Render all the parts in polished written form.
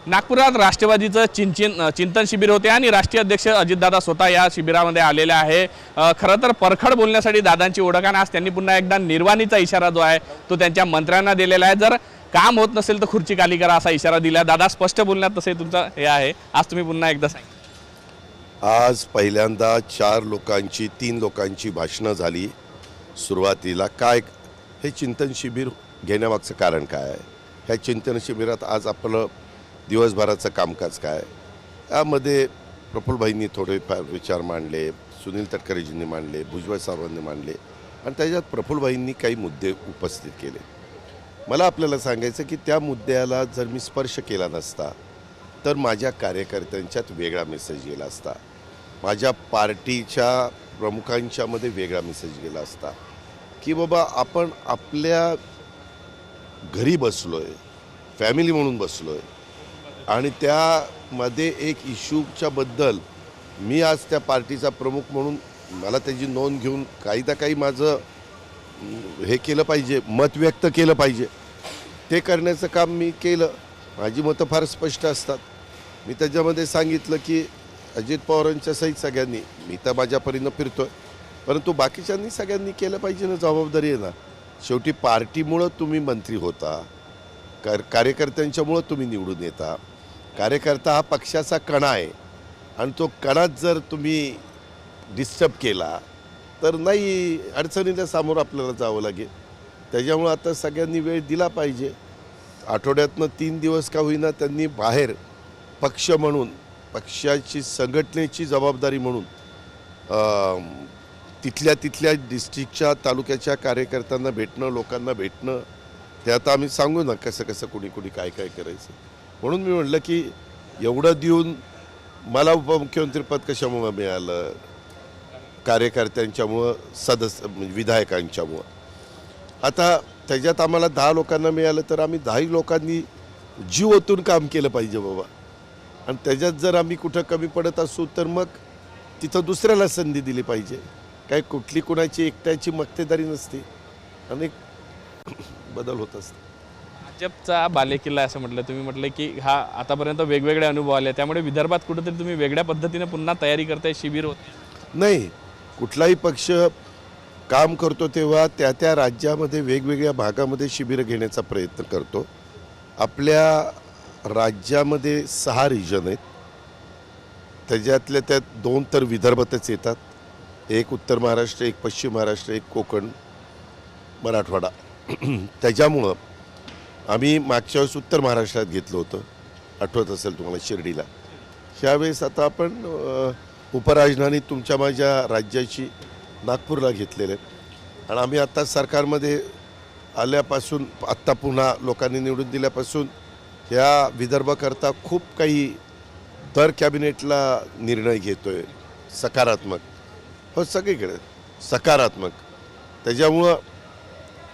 नागपुरात राष्ट्रवादीचं चिंतन शिबिर होते आणि राष्ट्रीय अध्यक्ष अजितदादा स्वतः या शिबिरामध्ये आलेले आहे। खरं तर परखड बोलण्यासाठी दादांची ओळख आहे। आज त्यांनी पुन्हा एकदा निर्वाणीचा इशारा जो आहे तो त्यांच्या मंत्र्यांना दिलेला आहे। जर काम होत नसेल तर खुर्ची खाली करा असा इशारा दिला। दादा स्पष्ट बोलण्यात तसे तुमचं हे आहे। आज तुम्ही पुन्हा एकदा सांगितलं। आज पहिल्यांदा 3 लोकांची भाषणं झाली सुरुवातीला। काय हे चिंतन शिबिर घेण्यामागचं कारण काय आहे? ह्या चिंतन शिबिरात आज आपलं दिवसभराचं कामकाज काय? यामध्ये प्रफुल्लभाईंनी थोडेफार विचार मांडले, सुनील तटकरेजींनी मांडले, भुजबळ साहेबांनी मांडले आणि त्याच्यात प्रफुल्लभाईंनी काही मुद्दे उपस्थित केले। मला आपल्याला सांगायचं की त्या मुद्द्याला जर मी स्पर्श केला नसता तर माझ्या कार्यकर्त्यांच्यात वेगळा मेसेज गेला असता, माझ्या पार्टीच्या प्रमुखांच्यामध्ये वेगळा मेसेज गेला असता की बाबा आपण आपल्या घरी बसलोय, फॅमिली म्हणून बसलोय आणि त्यामध्ये एक इश्यूच्या बद्दल मी आज त्या पार्टीचा प्रमुख म्हणून मला त्याची नोंद घेऊन काही ना काही माझं हे केलं पाहिजे, मत व्यक्त केलं पाहिजे। ते करण्याचं काम मी केलं। माझी मतं फार स्पष्ट असतात। मी त्याच्यामध्ये सांगितलं की अजित पवारांच्या सहित सगळ्यांनी, मी तर माझ्या परीनं फिरतोय, परंतु बाकीच्यांनी सगळ्यांनी केलं पाहिजे ना, जबाबदारी आहे ना। शेवटी पार्टीमुळं तुम्ही मंत्री होता, कार्यकर्त्यांच्यामुळं तुम्ही निवडून येता। कार्यकर्ता हा पक्षाचा कणा आहे आणि तो कणाच जर तुम्ही डिस्टर्ब केला तर नाही, अडचणीला सामोरं आपल्याला जावं लागेल। त्याच्यामुळं आता सगळ्यांनी वेळ दिला पाहिजे। आठवड्यातनं 3 दिवस का होईना त्यांनी बाहेर पक्ष म्हणून, पक्षाची संघटनेची जबाबदारी म्हणून तिथल्या डिस्ट्रिक्टच्या तालुक्याच्या कार्यकर्त्यांना भेटणं, लोकांना भेटणं, ते आता आम्ही सांगू ना कसं कुणी काय करायचं। म्हणून मी म्हटलं की एवढं देऊन मला उपमुख्यमंत्रीपद कशामुळं मिळालं? कार्यकर्त्यांच्यामुळं, विधायकांच्यामुळं। आता त्याच्यात आम्हाला 10 लोकांना मिळालं तर आम्ही 10 लोकांनी जीव ओतून काम केलं पाहिजे बाबा। आणि त्याच्यात जर आम्ही कुठं कमी पडत असू तर मग तिथं दुसऱ्याला संधी दिली पाहिजे। काय कुठली कुणाची एकट्याची मक्तेदारी नसते, अनेक बदल होत असतात। भाजपचा बालेकिल्ला असं म्हटलं तुम्ही, म्हटलं की हा आतापर्यंत वेगवेगळे अनुभव आले, त्यामुळे विदर्भात कुठेतरी तुम्ही वेगळ्या पद्धतीने पुन्हा तयारी करताय, शिबिर होते? नाही, कुठलाही पक्ष काम करतो तेव्हा त्या राज्यामध्ये वेगवेगळ्या भागामध्ये शिबिरं घेण्याचा प्रयत्न करतो। आपल्या राज्यामध्ये 6 रिजन आहेत, त्याच्यातल्या त्यात 2 तर विदर्भातच येतात, एक उत्तर महाराष्ट्र, एक पश्चिम महाराष्ट्र, एक कोकण, मराठवाडा। त्याच्यामुळं आम्ही मागच्या वेळेस उत्तर महाराष्ट्रात घेतलं होतं, आठवत असेल तुम्हाला, शिर्डीला। ह्यावेळेस आता आपण उपराजधानी तुमच्या माझ्या राज्याची नागपूरला घेतलेले आहेत। आणि आम्ही आत्ता सरकारमध्ये आल्यापासून, आत्ता पुन्हा लोकांनी निवडून दिल्यापासून ह्या विदर्भाकरता खूप काही दर कॅबिनेटला निर्णय घेतोय सकारात्मक, हो सगळीकडे सकारात्मक। त्याच्यामुळं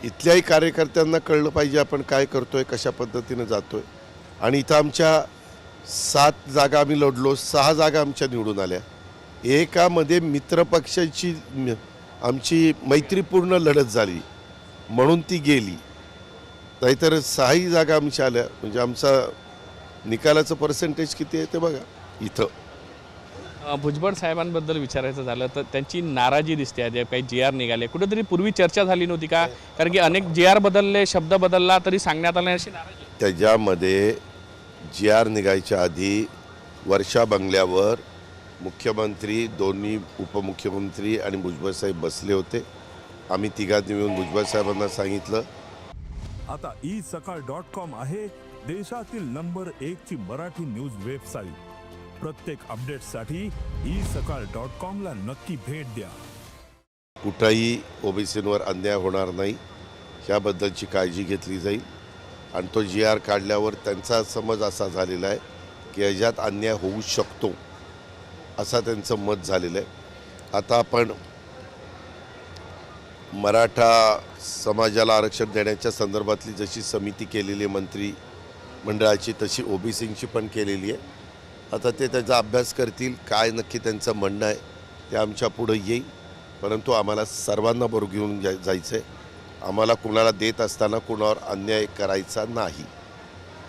इथल्याही कार्यकर्त्यांना कळलं पाहिजे आपण काय करतोय, कशा पद्धतीनं जातोय। आणि इथं आमच्या 7 जागा आम्ही लढलो, 6 जागा आमच्या निवडून आल्या। एकामध्ये मित्रपक्षाची आमची मैत्रीपूर्ण लढत झाली म्हणून ती गेली, नाहीतर 6 जागा आमच्या आल्या। म्हणजे आमचा निकालाचं पर्सेंटेज किती आहे ते बघा इथं। भुजबळ साहेबांबद्दल विचारायचं झालं तर त्यांची नाराजी दिसते आहे, काही GR निघाले, कुठेतरी पूर्वी चर्चा झाली नव्हती का? कारण की अनेक GR बदलले, शब्द बदलला तरी सांगण्यात आले अशी नाराजी। त्याच्यामध्ये GR निघायच्या आधी वर्षा बंगल्यावर मुख्यमंत्री, दोन्ही उपमुख्यमंत्री आणि भुजबळ साहेब बसले होते। आम्ही तिघांनी मिळून भुजबळ साहेबांना सांगितलं, आता isakal.com आहे देशातील नंबर 1 ची मराठी न्यूज वेबसाईट। प्रत्येक अपडेटसाठी isakal.com ला नक्की भेट द्या। कुठेही ओबीसींवर अन्याय होणार नाही ह्याबद्दलची काळजी घेतली जाईल। आणि तो GR काढल्यावर त्यांचा समज असा झालेला आहे की याच्यात अन्याय होऊ शकतो असा त्यांचं मत झालेलं आहे। आता आपण मराठा समाजाला आरक्षण देण्याच्या संदर्भातली जशी समिती केलेली आहे मंत्री मंडळाची, तशी ओबीसींची पण केलेली आहे। आता ते त्याचा अभ्यास करतील, काय नक्की त्यांचं म्हणणं आहे ते आमच्या पुढे येईल। परंतु आम्हाला सर्वांना बरोबर घेऊन जायचं आहे। आम्हाला कुणाला देत असताना कुणावर अन्याय करायचा नाही,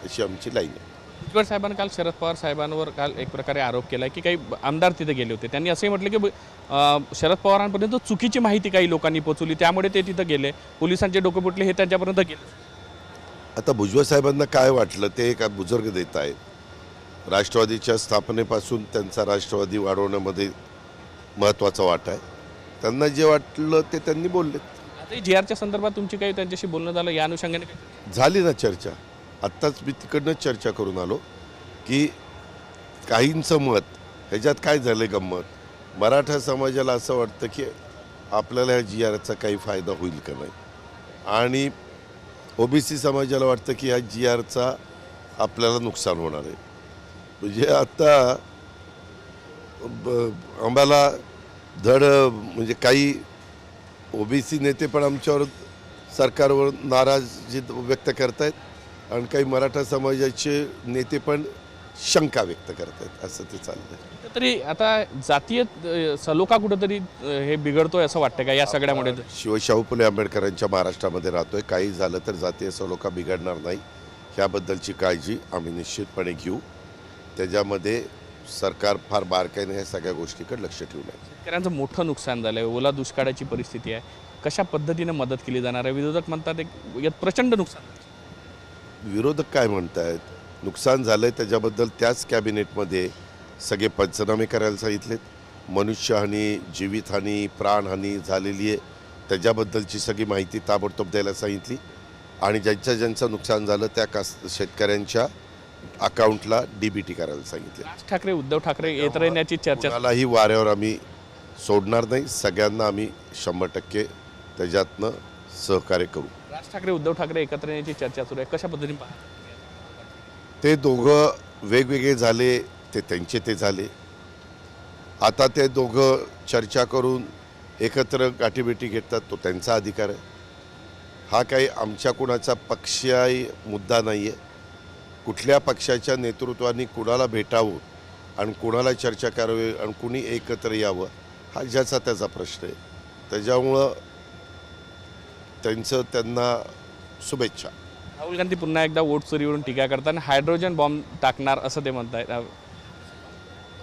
अशी आमची लाईन आहे। भुजबळ साहेबांनी काल शरद पवार साहेबांवर काल एक प्रकारे आरोप केला की काही आमदार तिथे गेले होते. त्यांनी असंही म्हटलं की शरद पवारांपर्यंत चुकीची माहिती काही लोकांनी पोचवली, त्यामुळे ते तिथं गेले. पोलिसांचे डोके फुटले हे त्यांच्यापर्यंत गेले. आता भुजबळ साहेबांना काय वाटलं ते एक बुजुर्ग देत आहेत. राष्ट्रवादीच्या स्थापनेपासून त्यांचा राष्ट्रवादी वाढवण्यामध्ये महत्त्वाचा वाटा आहे. त्यांना जे वाटलं ते त्यांनी बोलले. आता जी.आरच्या संदर्भात तुमची काही त्यांच्याशी बोलणं झालं या अनुषंगाने काही? झाली ना चर्चा. आत्ताच मी तिकडनंच चर्चा करून आलो की काहींचं मत ह्याच्यात काय झालं गंमत. मराठा समाजाला असं वाटतं की आपल्याला ह्या जी.आरचा काही फायदा होईल का नाही, आणि ओबीसी समाजाला वाटतं की ह्या जी.आरचा आपल्याला नुकसान होणार आहे. म्हणजे आता आम्हाला धड म्हणजे काही ओबीसी नेते पण आमच्यावर सरकारवर नाराजी व्यक्त करतायत, आणि काही मराठा समाजाचे नेते पण शंका व्यक्त करतायत. असं ते चाललंय. तरी आता जातीय सलोखा कुठंतरी हे बिघडतोय असं वाटतं का या सगळ्यामुळे? शिवशाहू फुले आंबेडकरांच्या महाराष्ट्रामध्ये राहतोय. काही झालं तर जातीय सलोखा बिघडणार नाही ह्याबद्दलची काळजी आम्ही निश्चितपणे घेऊ. त्याच्यामध्ये सरकार फार बारकाईने ह्या सगळ्या गोष्टीकडे लक्ष ठेवून आहे. शेतकऱ्यांचं मोठं नुकसान झालंय, ओला दुष्काळाची परिस्थिती आहे. कशा पद्धतीने मदत केली जाणार आहे? विरोधक म्हणतात यात प्रचंड नुकसान. विरोधक काय म्हणतायत? नुकसान झालंय त्याच्याबद्दल त्याच कॅबिनेटमध्ये सगळे पंचनामे करायला सांगितलेत. मनुष्यहानी, जीवितहानी, प्राणहानी झालेली आहे त्याच्याबद्दलची सगळी माहिती ताबडतोब द्यायला सांगितली, आणि ज्यांचं नुकसान झालं त्या शेतकऱ्यांच्या अकाउंटला DBT करायला सांगितले. राज ठाकरे, उद्धव ठाकरे येत राहण्याची चर्चा. कोणालाही वाऱ्यावर आम्ही सोडणार नाही. सगळ्यांना आम्ही 100% त्याच्यातनं सहकार्य करू. राज ठाकरे, उद्धव ठाकरे एकत्र येण्याची चर्चा सुरू आहे. कशा पद्धतीने पाहता? ते दोघं वेगवेगळे झाले, ते त्यांचे ते झाले. आता ते दोघं चर्चा करून एकत्र गाठीभेटी घेतात, तो त्यांचा अधिकार आहे. हा काही आमच्या कुणाचा पक्षीय मुद्दा नाही आहे. कुठल्या पक्षाच्या नेतृत्वाने कुणाला भेटावं आणि कुणाला चर्चा करावी आणि कुणी एकत्र यावं हा ज्याचा त्याचा प्रश्न आहे. त्याच्यामुळं त्यांना शुभेच्छा. राहुल गांधी पुन्हा एकदा वोट चोरीवरून टीका करताना हायड्रोजन बॉम्ब टाकणार असं ते म्हणतायत.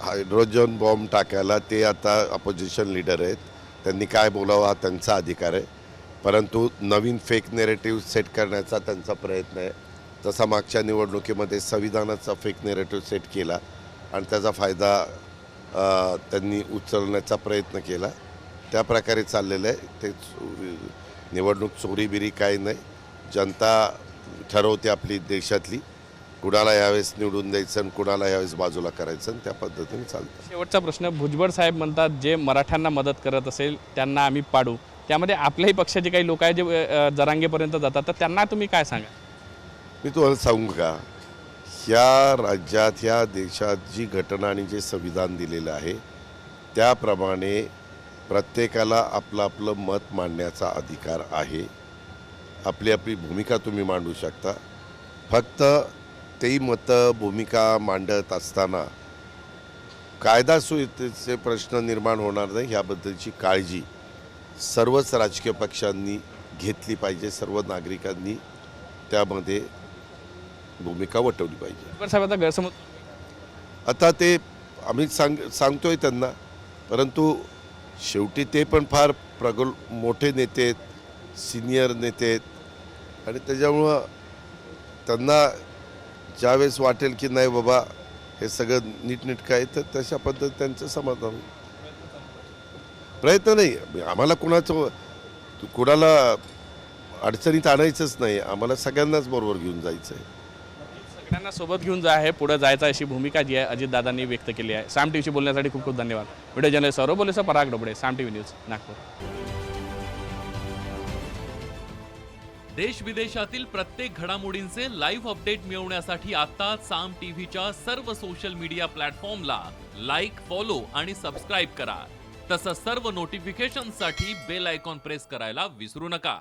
हायड्रोजन बॉम्ब टाकायला ते आता अपोजिशन लीडर आहेत. त्यांनी काय बोलावं हा त्यांचा अधिकार आहे. परंतु नवीन फेक नेरेटिव्ह सेट करण्याचा त्यांचा प्रयत्न आहे. तसा मागच्या निवडणुकीमध्ये संविधानाचा फेक नेरेटिव्ह सेट केला आणि त्याचा फायदा त्यांनी उचलण्याचा प्रयत्न केला. त्या प्रकारे चाललेलं आहे ते. निवडणूक चोरीबिरी काही नाही. जनता ठरवते आपली देशातली कुणाला यावेळेस निवडून द्यायचं आणि कुणाला यावेळेस बाजूला करायचं, आणि त्या पद्धतीने चालतं. शेवटचा प्रश्न. भुजबळ साहेब म्हणतात जे मराठ्यांना मदत करत असेल त्यांना आम्ही पाडू. त्यामध्ये आपल्याही पक्षाचे काही लोक आहेत जे जरांगेपर्यंत जातात, तर त्यांना तुम्ही काय सांगा? मी तुम्हाला सांगू का, ह्या राज्यात ह्या देशात जी घटना आणि जे संविधान दिलेलं आहे त्याप्रमाणे प्रत्येकाला आपलं आपलं मत मांडण्याचा अधिकार आहे. आपली आपली भूमिका तुम्ही मांडू शकता. फक्त तेही मतं भूमिका मांडत असताना कायदा सुव्यवस्थेचे प्रश्न निर्माण होणार नाही ह्याबद्दलची काळजी सर्वच राजकीय पक्षांनी घेतली पाहिजे. सर्व नागरिकांनी त्यामध्ये भूमिका वटवली पाहिजे. भुजबळ साहेब आता गैरसमज. आता ते आम्ही सांगतोय त्यांना, परंतु शेवटी ते पण फार मोठे नेते आहेत, सिनियर नेते आहेत, आणि त्याच्यामुळं त्यांना ज्यावेळेस वाटेल की नाही बाबा हे सगळं नीटनेटकं आहे तर तशा पद्धतीने त्यांचं समाधान. प्रयत्न नाही आम्हाला कुणाला अडचणीत आणायचंच नाही. आम्हाला सगळ्यांनाच बरोबर घेऊन जायचं आहे. सगळ्यांना सोबत घेऊन पुढे जायचं अशी भूमिका जी आहे अजितदादांनी व्यक्त केली आहे. साम टीव्हीशी बोलण्यासाठी खूप खूप धन्यवाद. व्हिडिओ जर्नलिस्ट सौरभ बोलेसह पराग डोबळे, साम टीव्ही न्यूज, नागपूर. देश विदेशातील प्रत्येक घडामोडींचे लाईव्ह अपडेट मिळवण्यासाठी आता साम टीव्हीच्या सर्व सोशल मीडिया प्लॅटफॉर्मला लाईक, फॉलो आणि सबस्क्राईब करा. तसंच सर्व नोटिफिकेशनसाठी बेल आयकॉन प्रेस करायला विसरू नका.